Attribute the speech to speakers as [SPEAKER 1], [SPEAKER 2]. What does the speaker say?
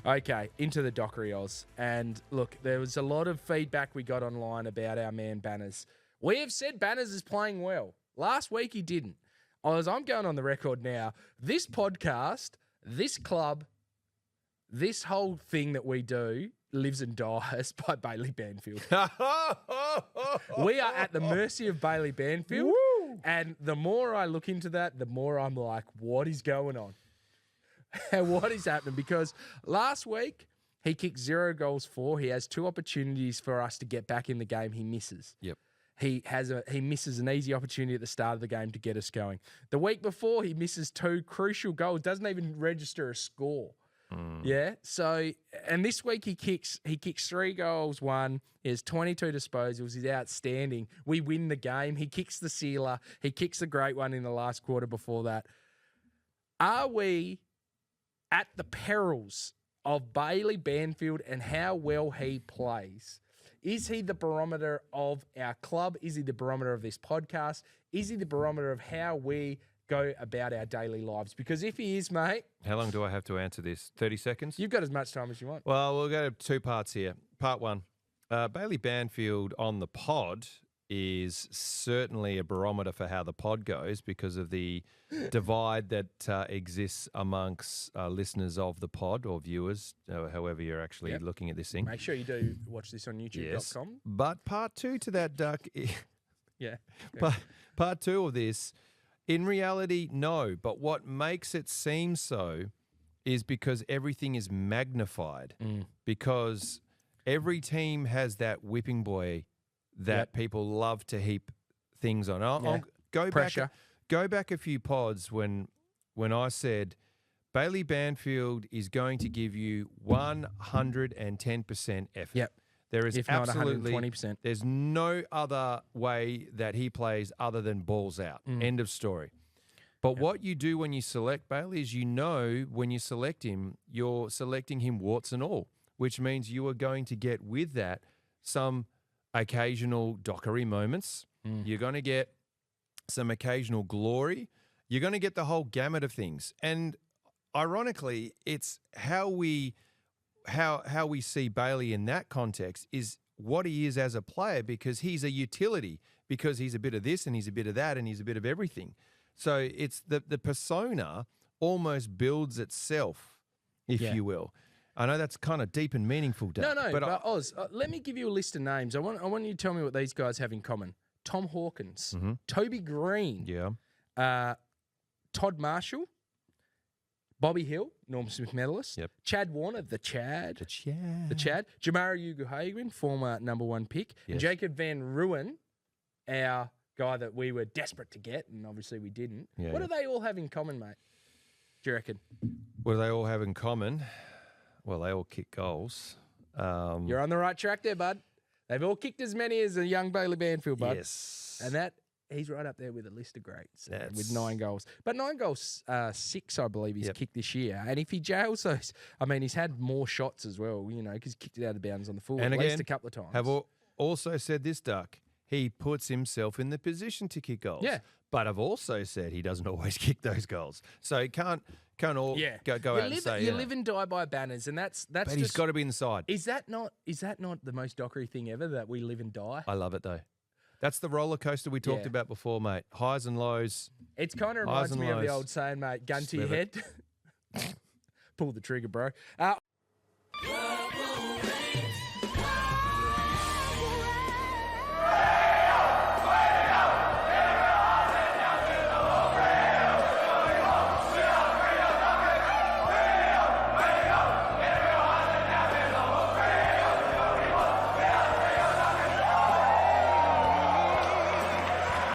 [SPEAKER 1] Okay, into the Dockery Oz. And look, there was a lot of feedback we got online about our man Banners. We have said Banners is playing well. Last week he didn't. I'm going on the record now. This podcast, this club, this whole thing that we do lives and dies by Bailey Banfield. We are at the mercy of Bailey Banfield. Woo! And the more I look into that, the more I'm like, what is going on? What is happening? Because last week he kicked 0 goals for. He has 2 opportunities for us to get back in the game. He misses.
[SPEAKER 2] Yep.
[SPEAKER 1] He misses an easy opportunity at the start of the game to get us going. The week before he misses 2 crucial goals. Doesn't even register a score. Yeah. So, and this week he kicks 3 goals, 1. He has 22 disposals. He's outstanding. We win the game. He kicks the sealer. He kicks the great one in the last quarter before that. Are we at the perils of Bailey Banfield and how well he plays? Is he the barometer of our club? Is he the barometer of this podcast? Is he the barometer of how we go about our daily lives? Because if he is, mate...
[SPEAKER 2] How long do I have to answer this? 30 seconds?
[SPEAKER 1] You've got as much time as you want.
[SPEAKER 2] Well, we'll go to 2 parts here. Part 1, Bailey Banfield on the pod is certainly a barometer for how the pod goes because of the divide that exists amongst listeners of the pod or viewers, however you're actually looking at this thing.
[SPEAKER 1] Make sure you do watch this on YouTube.com.
[SPEAKER 2] Yes. But part 2 to that, Duck.
[SPEAKER 1] Yeah.
[SPEAKER 2] Part 2 of this, in reality, no. But what makes it seem so is because everything is magnified. Because every team has that whipping boy that people love to heap things on. I'll go back a few pods when I said Bailey Banfield is going to give you 110% effort.
[SPEAKER 1] Yep.
[SPEAKER 2] There is
[SPEAKER 1] if not
[SPEAKER 2] absolutely
[SPEAKER 1] 120%.
[SPEAKER 2] There's no other way that he plays other than balls out. End of story. But what you do when you select Bailey is when you select him, you're selecting him warts and all, which means you are going to get with that some occasional Dockery moments. You're going to get some occasional glory. You're going to get the whole gamut of things. And ironically, it's how we see Bailey in that context is what he is as a player, because he's a utility, because he's a bit of this and he's a bit of that and he's a bit of everything. So it's the persona almost builds itself, if you will. I know that's kind of deep and meaningful, Doug.
[SPEAKER 1] No, but Oz, let me give you a list of names. I want you to tell me what these guys have in common. Tom Hawkins, Toby Green, Todd Marshall, Bobby Hill, Norm Smith medalist, Chad Warner, the Chad, Jamara Uguhagan, former #1 pick, and Jacob Van Ruin, our guy that we were desperate to get, and obviously we didn't. What do they all have in common, mate? Do you reckon?
[SPEAKER 2] What do they all have in common? Well, they all kick goals.
[SPEAKER 1] You're on the right track there, bud. They've all kicked as many as a young Bailey Banfield, bud.
[SPEAKER 2] Yes.
[SPEAKER 1] And he's right up there with a list of greats with 9 goals. But 9 goals, 6, I believe, he's kicked this year. And if he jails those, he's had more shots as well, because he kicked it out of bounds on the full at least a couple of times.
[SPEAKER 2] Have also said this, Duck. He puts himself in the position to kick goals. Yeah. But I've also said he doesn't always kick those goals. So he can't all go out and say...
[SPEAKER 1] You live and die by Banners, and that's
[SPEAKER 2] but
[SPEAKER 1] just...
[SPEAKER 2] he's got to be inside.
[SPEAKER 1] Is that not the most Dockery thing ever, that we live and die?
[SPEAKER 2] I love it, though. That's the roller coaster we talked about before, mate. Highs and lows.
[SPEAKER 1] It kind of reminds me of the old saying, mate, gun to your head. Pull the trigger, bro.